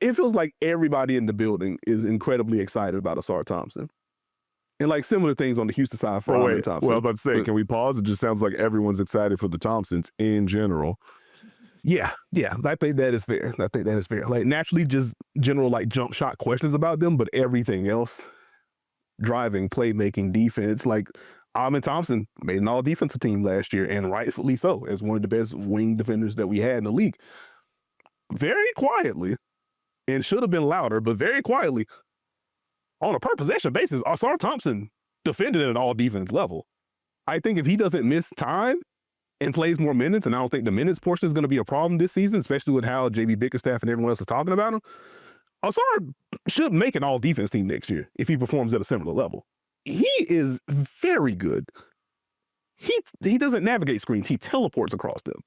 it feels like everybody in the building is incredibly excited about Ausar Thompson. And like similar things on the Houston side for Thompson. Well, I was about to say, can we pause? It just sounds like everyone's excited for the Thompsons in general. Yeah. I think that is fair. Like naturally just general like jump shot questions about them, but everything else, driving, playmaking, defense, like Thompson made an all-defensive team last year, and rightfully so, as one of the best wing defenders that we had in the league. Very quietly, and should have been louder, but very quietly, on a per-possession basis, Ausar Thompson defended at an all-defense level. I think if he doesn't miss time and plays more minutes, and I don't think the minutes portion is going to be a problem this season, especially with how JB Bickerstaff and everyone else is talking about him, Ausar should make an all-defense team next year if he performs at a similar level. He is very good. He doesn't navigate screens. He teleports across them.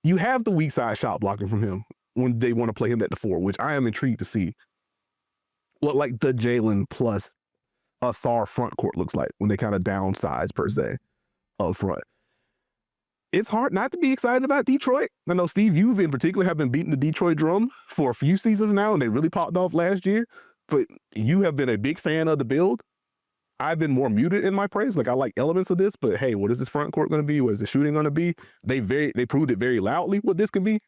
You have the weak side shot blocking from him when they want to play him at the 4, which I am intrigued to see what like the Jalen plus Ausar front court looks like when they kind of downsize per se up front. It's hard not to be excited about Detroit. I know Steve, you in particular have been beating the Detroit drum for a few seasons now, and they really popped off last year. But you have been a big fan of the build. I've been more muted in my praise. Like I like elements of this, but hey, what is this front court going to be? What is the shooting going to be? They proved it very loudly what this can be.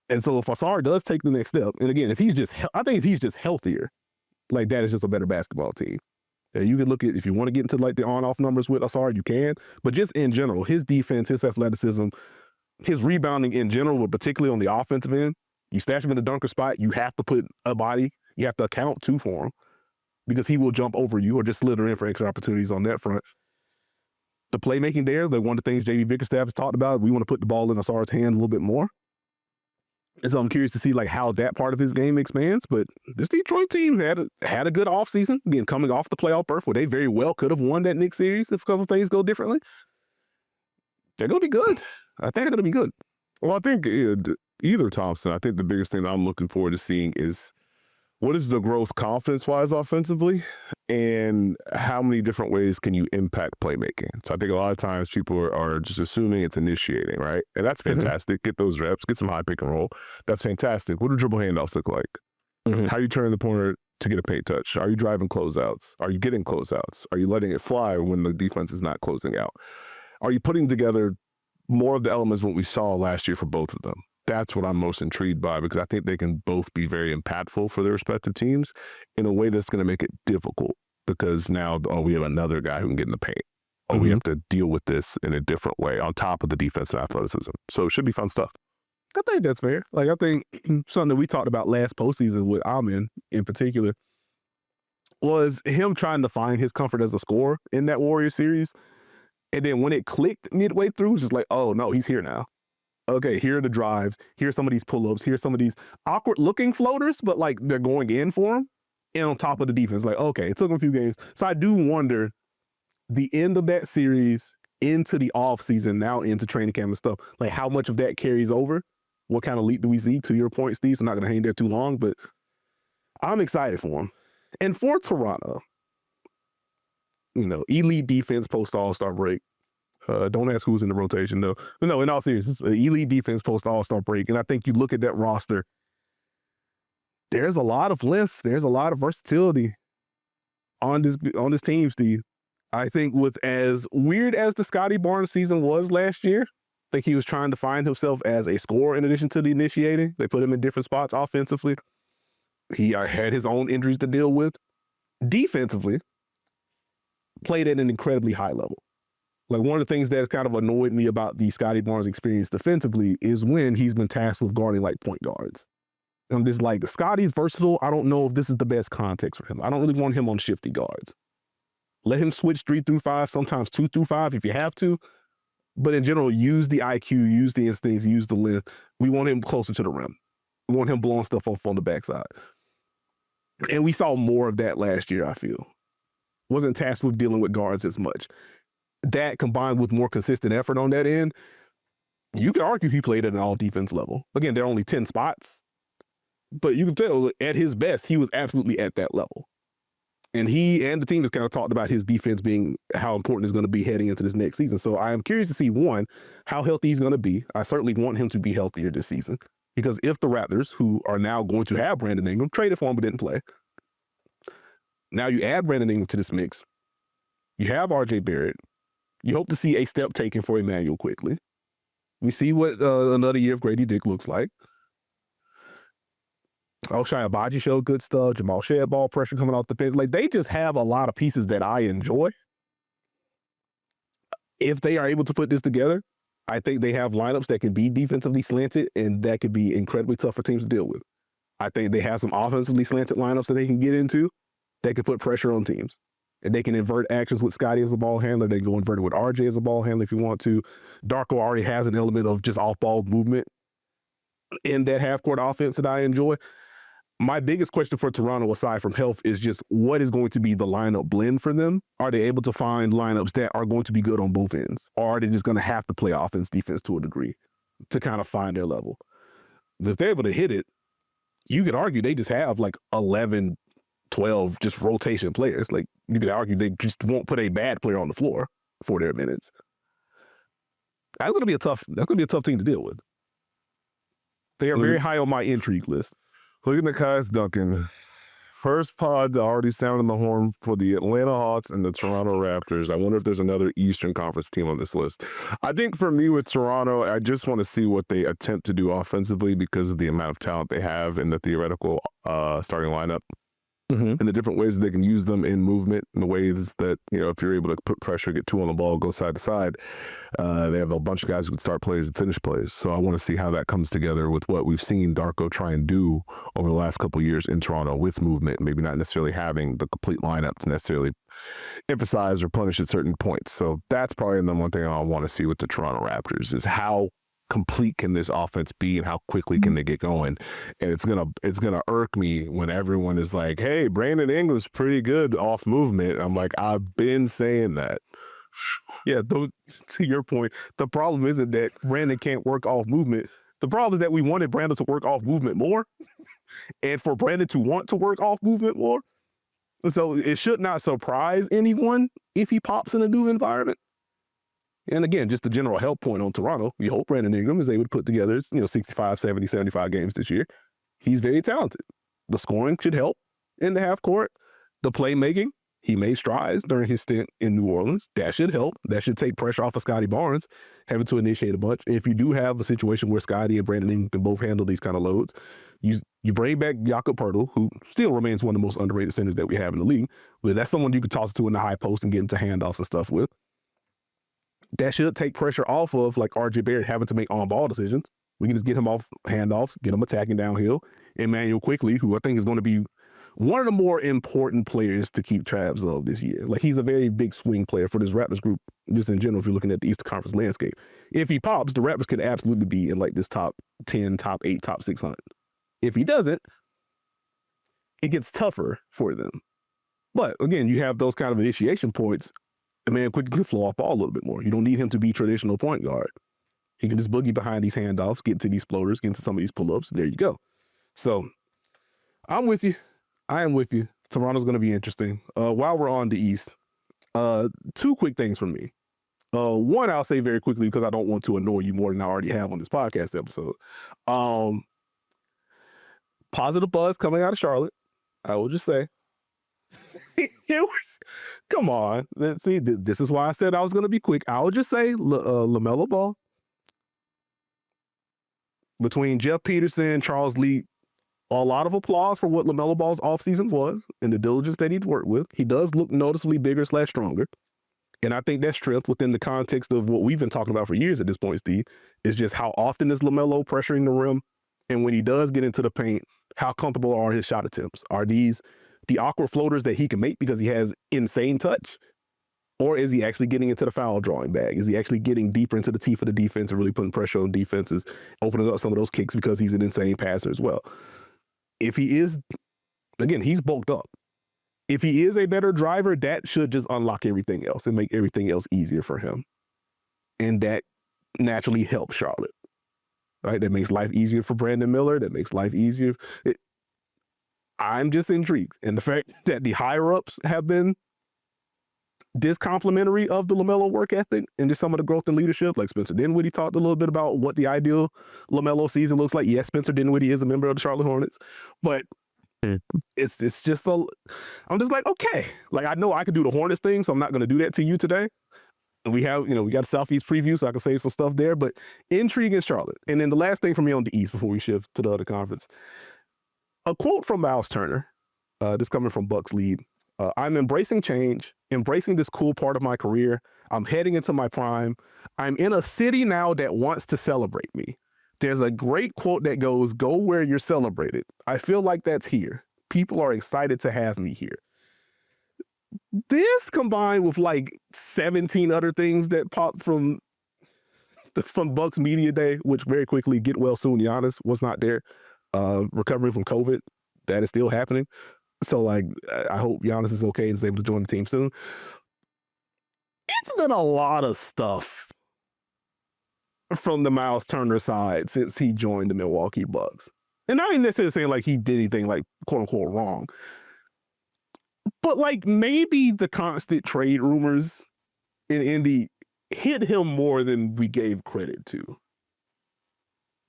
And so if Ausar does take the next step, and again, I think if he's just healthier, like that is just a better basketball team. Yeah, you can look at, if you want to get into like the on-off numbers with Ausar, you can. But just in general, his defense, his athleticism, his rebounding in general, but particularly on the offensive end, you stash him in the dunker spot, you have to put a body, you have to account to for him, because he will jump over you or just slither in for extra opportunities on that front. The playmaking there, one of the things JB Bickerstaff has talked about, we want to put the ball in Ausar's hand a little bit more. And so I'm curious to see like how that part of his game expands. But this Detroit team had a good offseason. Again, coming off the playoff berth where they very well could have won that Knicks series if a couple of things go differently. They're going to be good. I think they're going to be good. Well, I think either Thompson, I think the biggest thing that I'm looking forward to seeing is what is the growth confidence-wise offensively, and how many different ways can you impact playmaking? So I think a lot of times people are just assuming it's initiating, right? And that's fantastic. Get those reps, get some high pick and roll. That's fantastic. What do dribble handoffs look like? How are you turning the corner to get a paint touch? Are you driving closeouts? Are you getting closeouts? Are you letting it fly when the defense is not closing out? Are you putting together more of the elements what we saw last year for both of them? That's what I'm most intrigued by, because I think they can both be very impactful for their respective teams in a way that's going to make it difficult, because now, we have another guy who can get in the paint. We have to deal with this in a different way on top of the defensive athleticism. So it should be fun stuff. I think that's fair. Like I think something that we talked about last postseason with Amin in particular was him trying to find his comfort as a scorer in that Warriors series. And then when it clicked midway through, just like, oh no, he's here now. Okay, here are the drives. Here's some of these pull-ups. Here's some of these awkward-looking floaters, but like they're going in for him. And on top of the defense, like, okay, it took him a few games. So I do wonder the end of that series into the offseason, now into training camp and stuff, like how much of that carries over? What kind of leap do we see? To your point, Steve, so I'm not going to hang there too long, but I'm excited for him. And for Toronto, elite defense post All-Star break. Don't ask who's in the rotation, though. But no, in all seriousness, it's an elite defense post All-Star break. And I think you look at that roster, there's a lot of length. There's a lot of versatility on this team, Steve. I think with as weird as the Scottie Barnes season was last year, I think he was trying to find himself as a scorer in addition to the initiating. They put him in different spots offensively. He had his own injuries to deal with. Defensively, played at an incredibly high level. Like one of the things that's kind of annoyed me about the Scottie Barnes experience defensively is when he's been tasked with guarding like point guards. I'm just like, Scottie's versatile. I don't know if this is the best context for him. I don't really want him on shifty guards. Let him switch 3 through 5, sometimes 2 through 5 if you have to. But in general, use the IQ, use the instincts, use the length. We want him closer to the rim. We want him blowing stuff off on the backside. And we saw more of that last year, I feel. Wasn't tasked with dealing with guards as much. That combined with more consistent effort on that end, you could argue he played at an all-defense level. Again, there are only 10 spots. But you can tell at his best, he was absolutely at that level. And he and the team has kind of talked about his defense being how important it's going to be heading into this next season. So I am curious to see, one, how healthy he's going to be. I certainly want him to be healthier this season. Because if the Raptors, who are now going to have Brandon Ingram, traded for him but didn't play, now you add Brandon Ingram to this mix, you have RJ Barrett, you hope to see a step taken for Emmanuel quickly. We see what another year of Grady Dick looks like. Ochai Agbaji showed good stuff. Jamal Shead ball pressure coming off the bench. Like, they just have a lot of pieces that I enjoy. If they are able to put this together, I think they have lineups that can be defensively slanted, and that could be incredibly tough for teams to deal with. I think they have some offensively slanted lineups that they can get into that can put pressure on teams. And they can invert actions with Scottie as a ball handler. They can go invert it with RJ as a ball handler if you want to. Darko already has an element of just off-ball movement in that half-court offense that I enjoy. My biggest question for Toronto, aside from health, is just what is going to be the lineup blend for them? Are they able to find lineups that are going to be good on both ends? Or are they just going to have to play offense, defense to a degree to kind of find their level? If they're able to hit it, you could argue they just have like 11, 12 just rotation players. Like, you could argue they just won't put a bad player on the floor for their minutes. That's going to be a tough team to deal with. They are very high on my intrigue list. Look at Nekias Duncan. First pod already sounding the horn for the Atlanta Hawks and the Toronto Raptors. I wonder if there's another Eastern Conference team on this list. I think for me with Toronto, I just want to see what they attempt to do offensively because of the amount of talent they have in the theoretical starting lineup. And the different ways that they can use them in movement, and the ways that, you know, if you're able to put pressure, get two on the ball, go side to side, they have a bunch of guys who can start plays and finish plays. So I want to see how that comes together with what we've seen Darko try and do over the last couple of years in Toronto with movement, maybe not necessarily having the complete lineup to necessarily emphasize or punish at certain points. So that's probably the one thing I want to see with the Toronto Raptors is how complete can this offense be and how quickly can they get going. And it's gonna irk me when everyone is like, hey, Brandon Ingram's pretty good off movement. I'm like, I've been saying that. Yeah, to your point, the problem isn't that Brandon can't work off movement. The problem is that we wanted Brandon to work off movement more and for Brandon to want to work off movement more. So it should not surprise anyone if he pops in a new environment. And again, just the general health point on Toronto, we hope Brandon Ingram is able to put together, 65, 70, 75 games this year. He's very talented. The scoring should help in the half court. The playmaking, he made strides during his stint in New Orleans. That should help. That should take pressure off of Scottie Barnes, having to initiate a bunch. If you do have a situation where Scottie and Brandon Ingram can both handle these kind of loads, you bring back Jakob Poeltl, who still remains one of the most underrated centers that we have in the league. But that's someone you could toss to in the high post and get into handoffs and stuff with. That should take pressure off of like RJ Barrett having to make on-ball decisions. We can just get him off handoffs, get him attacking downhill. Emmanuel quickly, who I think is going to be one of the more important players to keep tabs of this year. Like, he's a very big swing player for this Raptors group, just in general, if you're looking at the Eastern Conference landscape. If he pops, the Raptors could absolutely be in like this top 10, top 8, top 600. If he doesn't, it gets tougher for them. But again, you have those kind of initiation points. The man quickly can flow off ball a little bit more. You don't need him to be traditional point guard. He can just boogie behind these handoffs, get into these floaters, get into some of these pull-ups. There you go. So I'm with you. I am with you. Toronto's going to be interesting. While we're on the East, two quick things from me. One, I'll say very quickly because I don't want to annoy you more than I already have on this podcast episode. Positive buzz coming out of Charlotte. I will just say. Come on. See, this is why I said I was going to be quick. I'll just say LaMelo Ball. Between Jeff Peterson, Charles Lee, a lot of applause for what LaMelo Ball's offseason was and the diligence that he'd worked with. He does look noticeably bigger / stronger. And I think that's stripped within the context of what we've been talking about for years at this point, Steve, is just how often is LaMelo pressuring the rim? And when he does get into the paint, how comfortable are his shot attempts? Are these the awkward floaters that he can make because he has insane touch? Or is he actually getting into the foul drawing bag? Is he actually getting deeper into the teeth of the defense and really putting pressure on defenses, opening up some of those kicks because he's an insane passer as well? If he is, again, he's bulked up. If he is a better driver, that should just unlock everything else and make everything else easier for him. And that naturally helps Charlotte, right? That makes life easier for Brandon Miller. That makes life easier. I'm just intrigued. And the fact that the higher-ups have been discomplimentary of the LaMelo work ethic and just some of the growth and leadership. Like Spencer Dinwiddie talked a little bit about what the ideal LaMelo season looks like. Yes, Spencer Dinwiddie is a member of the Charlotte Hornets, but it's just I'm just like, okay, like I know I could do the Hornets thing, so I'm not going to do that to you today. And we have, we got a Southeast preview, so I can save some stuff there. But Intrigue in Charlotte, and then the last thing for me on the East before we shift to the other conference, a quote from Miles Turner. This coming from Bucks Lead. I'm embracing change, embracing this cool part of my career. I'm heading into my prime. I'm in a city now that wants to celebrate me. There's a great quote that goes, "Go where you're celebrated." I feel like that's here. People are excited to have me here. This combined with like 17 other things that popped from Bucks Media Day, which very quickly, get well soon, Giannis was not there. Recovering from COVID, that is still happening. So, like, I hope Giannis is okay and is able to join the team soon. It's been a lot of stuff from the Miles Turner side since he joined the Milwaukee Bucks. And I ain't necessarily saying, like, he did anything, like, quote-unquote wrong. But, like, maybe the constant trade rumors in Indy hit him more than we gave credit to.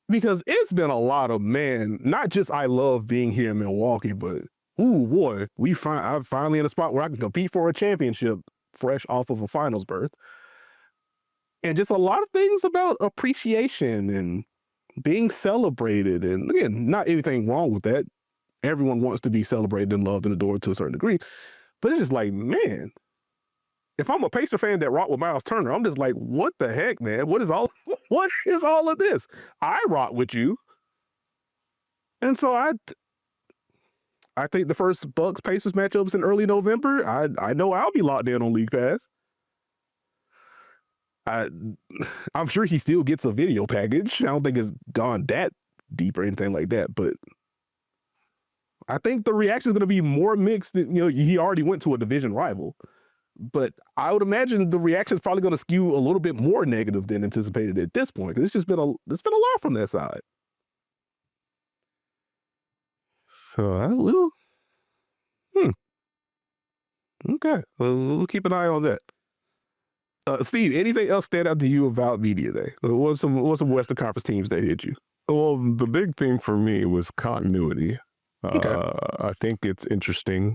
Because it's been a lot of, man, not just I love being here in Milwaukee, but ooh, boy, I'm finally in a spot where I can compete for a championship fresh off of a finals berth. And just a lot of things about appreciation and being celebrated. And again, not anything wrong with that. Everyone wants to be celebrated and loved and adored to a certain degree. But it's just like, man, if I'm a Pacer fan that rock with Miles Turner, I'm just like, what the heck, man? What is all of this? I rock with you. And so I think the first Bucks-Pacers matchup's in early November. I know I'll be locked in on League Pass. I'm sure he still gets a video package. I don't think it's gone that deep or anything like that, but I think the reaction is going to be more mixed than, he already went to a division rival. But I would imagine the reaction is probably going to skew a little bit more negative than anticipated at this point, because it's been a lot from that side. So I will. Okay, we'll keep an eye on that. Steve, anything else stand out to you about Media Day? What's some Western Conference teams that hit you? Well, the big thing for me was continuity. Okay. I think it's interesting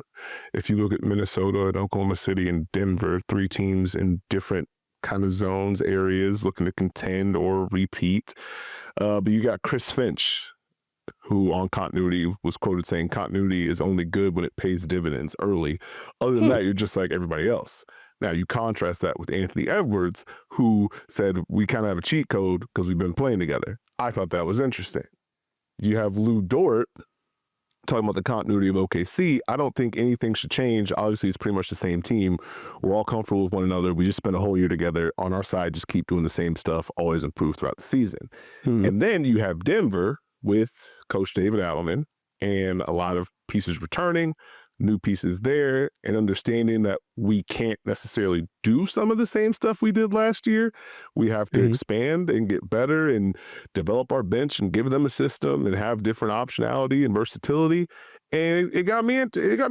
if you look at Minnesota and Oklahoma City and Denver, 3 teams in different kind of zones, areas looking to contend or repeat. But you got Chris Finch, who on continuity was quoted saying continuity is only good when it pays dividends early. Other than that, you're just like everybody else. Now, you contrast that with Anthony Edwards, who said we kind of have a cheat code because we've been playing together. I thought that was interesting. You have Lou Dort talking about the continuity of OKC. I don't think anything should change. Obviously, it's pretty much the same team. We're all comfortable with one another. We just spent a whole year together. On our side, just keep doing the same stuff, always improve throughout the season. And then you have Denver with Coach David Adelman and a lot of pieces returning, new pieces there, and understanding that we can't necessarily do some of the same stuff we did last year. We have to expand and get better and develop our bench and give them a system and have different optionality and versatility. And it got me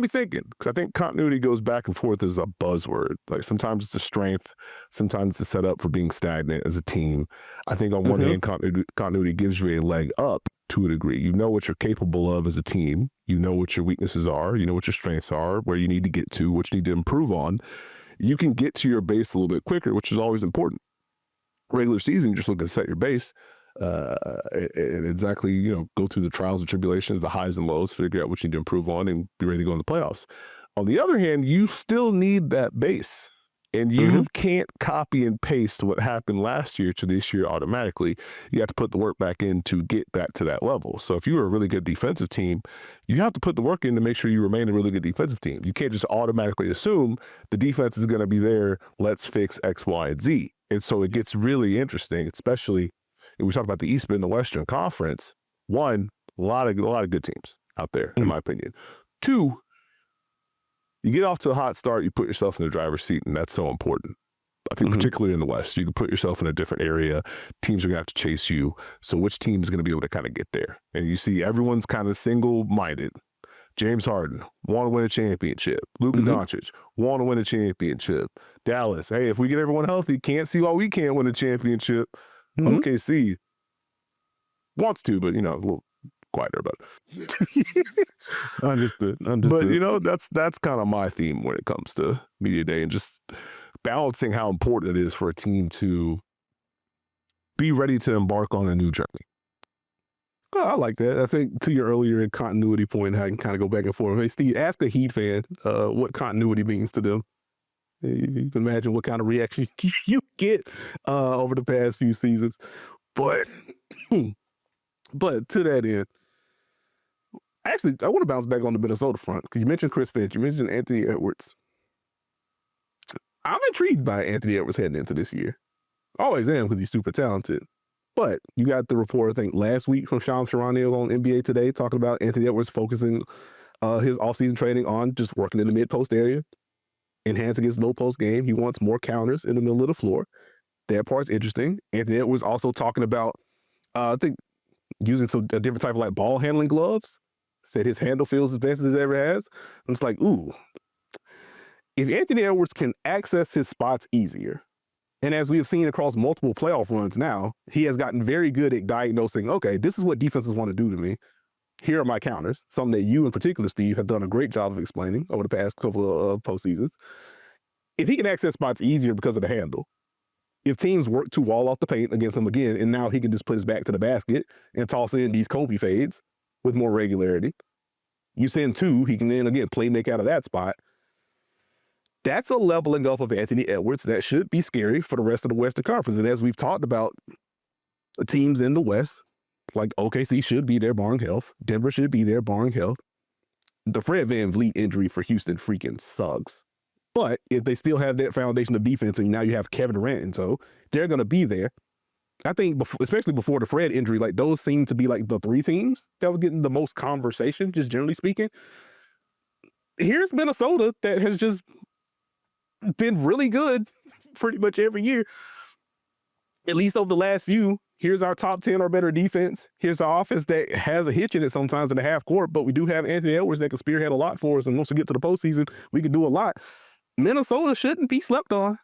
thinking, because I think continuity goes back and forth as a buzzword. Like sometimes it's a strength, sometimes it's a setup for being stagnant as a team. I think on one hand, continuity gives you a leg up to a degree. You know what you're capable of as a team. You know what your weaknesses are. You know what your strengths are, where you need to get to, what you need to improve on. You can get to your base a little bit quicker, which is always important. Regular season, you're just looking to set your base and exactly, go through the trials and tribulations, the highs and lows, figure out what you need to improve on and be ready to go in the playoffs. On the other hand, you still need that base. And you can't copy and paste what happened last year to this year automatically. You have to put the work back in to get back to that level. So if you were a really good defensive team, you have to put the work in to make sure you remain a really good defensive team. You can't just automatically assume the defense is going to be there, let's fix X, Y, and Z. And so it gets really interesting, especially if we talk about the East and the Western Conference. One, a lot of good teams out there, in my opinion. Two, you get off to a hot start, you put yourself in the driver's seat, and that's so important. I think particularly in the West, you can put yourself in a different area. Teams are going to have to chase you. So which team is going to be able to kind of get there? And you see everyone's kind of single-minded. James Harden, want to win a championship. Luka Doncic, want to win a championship. Dallas, hey, if we get everyone healthy, can't see why we can't win a championship. OKC wants to, but, you know, a little quieter about it. Understood. But, you know, that's kind of my theme when it comes to media day, and just balancing how important it is for a team to be ready to embark on a new journey. Oh, I like that. I think to your earlier continuity point, how you can kind of go back and forth. Hey, Steve, ask a Heat fan what continuity means to them. You can imagine what kind of reaction you get over the past few seasons. But to that end, actually, I want to bounce back on the Minnesota front, because you mentioned Chris Finch, you mentioned Anthony Edwards. I'm intrigued by Anthony Edwards heading into this year. Always am, because he's super talented. But you got the report, I think, last week from Shams Charania on NBA Today talking about Anthony Edwards focusing his offseason training on just working in the mid-post area, enhancing his low-post game. He wants more counters in the middle of the floor. That part's interesting. Anthony Edwards also talking about, I think, using a different type of like ball handling gloves. Said his handle feels as best as it ever has. And it's like, ooh, if Anthony Edwards can access his spots easier, and as we have seen across multiple playoff runs now, he has gotten very good at diagnosing, okay, this is what defenses want to do to me. Here are my counters, something that you in particular, Steve, have done a great job of explaining over the past couple of postseasons. If he can access spots easier because of the handle, if teams work to wall off the paint against him again, and now he can just put his back to the basket and toss in these Kobe fades with more regularity, you send two, he can then, again, play make out of that spot. That's a leveling up of Anthony Edwards that should be scary for the rest of the Western Conference. And as we've talked about, teams in the West, like OKC should be there barring health. Denver should be there barring health. The Fred VanVleet injury for Houston freaking sucks. But if they still have that foundation of defense, and now you have Kevin Durant in tow, they're going to be there. I think, especially before the Fred injury, like those seem to be like the three teams that were getting the most conversation, just generally speaking. Here's Minnesota that has just been really good pretty much every year, at least over the last few. Here's our top 10 or better defense. Here's our offense that has a hitch in it sometimes in the half court, but we do have Anthony Edwards that can spearhead a lot for us, and once we get to the postseason, we can do a lot. Minnesota shouldn't be slept on,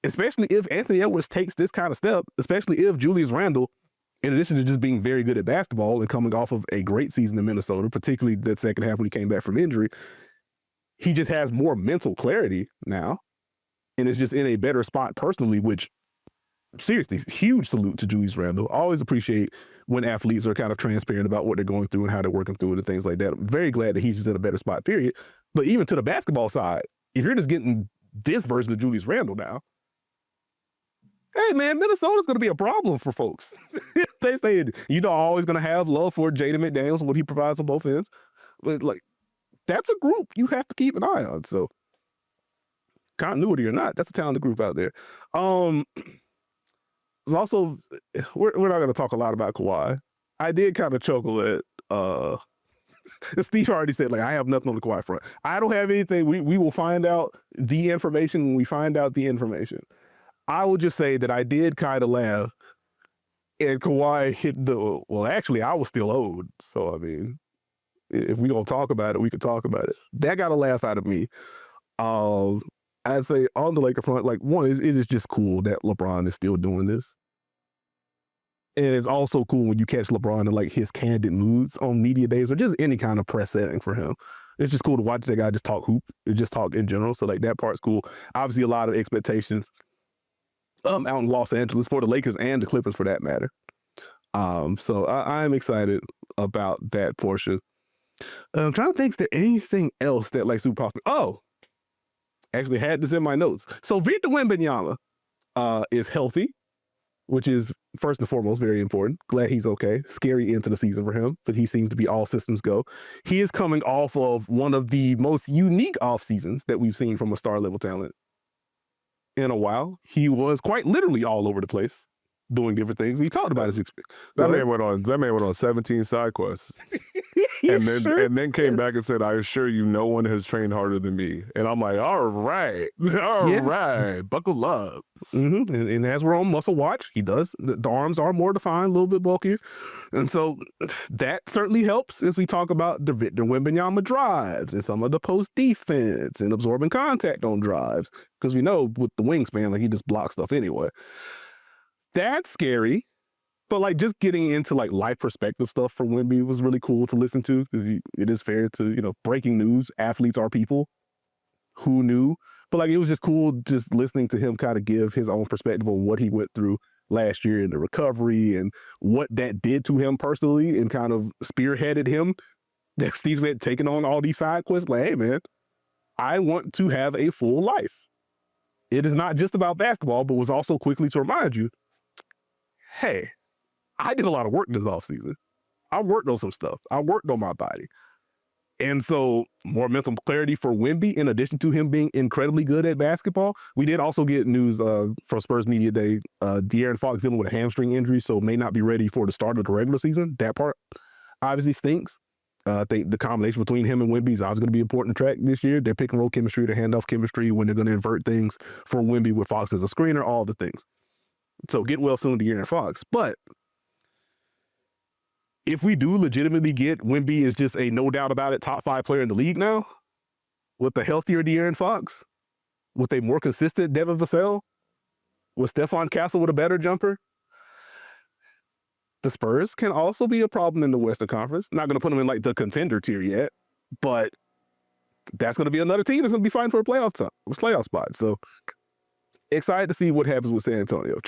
especially if Anthony Edwards takes this kind of step, especially if Julius Randle, in addition to just being very good at basketball and coming off of a great season in Minnesota, particularly that second half when he came back from injury, he just has more mental clarity now and is just in a better spot personally, which, seriously, huge salute to Julius Randle. I always appreciate when athletes are kind of transparent about what they're going through and how they're working through it and things like that. I'm very glad that he's just in a better spot, period. But even to the basketball side, if you're just getting this version of Julius Randle now, hey, man, Minnesota's going to be a problem for folks. They say, you know, always going to have love for Jaden McDaniels and what he provides on both ends. But, like, that's a group you have to keep an eye on. So, continuity or not, that's a talented group out there. Also, we're not going to talk a lot about Kawhi. I did kind of chuckle at, Steve already said, like, I have nothing on the Kawhi front. I don't have anything. We will find out the information when we find out the information. I will just say that I did kind of laugh, and Kawhi hit the, well, actually, I was still owed. So, I mean, if we gonna talk about it, we could talk about it. That got a laugh out of me. I'd say on the Laker front, like, one, it is just cool that LeBron is still doing this. And it's also cool when you catch LeBron in like his candid moods on media days or just any kind of press setting for him. It's just cool to watch that guy just talk hoop and just talk in general. So like that part's cool. Obviously a lot of expectations out in Los Angeles for the Lakers and the Clippers for that matter. So I'm excited about that portion. I'm trying to think, is there anything else that like super popular? Oh, actually had this in my notes. So Victor Wembanyama is healthy, which is first and foremost very important. Glad he's okay. Scary into the season for him, but he seems to be all systems go. He is coming off of one of the most unique off seasons that we've seen from a star level talent in a while. He was quite literally all over the place doing different things. He talked about his experience. That man went on 17 side quests. and then came back and said, "I assure you, no one has trained harder than me." And I'm like, all right, right, buckle up. And as we're on Muscle Watch, he does. The arms are more defined, a little bit bulkier. And so that certainly helps as we talk about the Victor Wembanyama drives and some of the post defense and absorbing contact on drives. Because we know with the wingspan, like he just blocks stuff anyway. That's scary. But like just getting into like life perspective stuff for Wemby was really cool to listen to, because it is fair to, breaking news. Athletes are people. Who knew? But like it was just cool just listening to him kind of give his own perspective on what he went through last year in the recovery and what that did to him personally, and kind of spearheaded him. That Steve said, taking on all these side quests. Like, hey man, I want to have a full life. It is not just about basketball, but was also quickly to remind you, hey, I did a lot of work this offseason. I worked on some stuff. I worked on my body. And so more mental clarity for Wemby, in addition to him being incredibly good at basketball. We did also get news from Spurs Media Day. De'Aaron Fox dealing with a hamstring injury, so may not be ready for the start of the regular season. That part obviously stinks. I think the combination between him and Wemby is always going to be important to track this year. Their pick and roll chemistry, their handoff chemistry, when they're going to invert things for Wemby with Fox as a screener, all the things. So get well soon, De'Aaron Fox. But if we do legitimately get Wemby is just a no doubt about it top 5 player in the league now, with a healthier De'Aaron Fox, with a more consistent Devin Vassell, with Stephon Castle with a better jumper, the Spurs can also be a problem in the Western Conference. Not going to put them in like the contender tier yet, but that's going to be another team that's going to be fighting for a playoff spot. So excited to see what happens with San Antonio.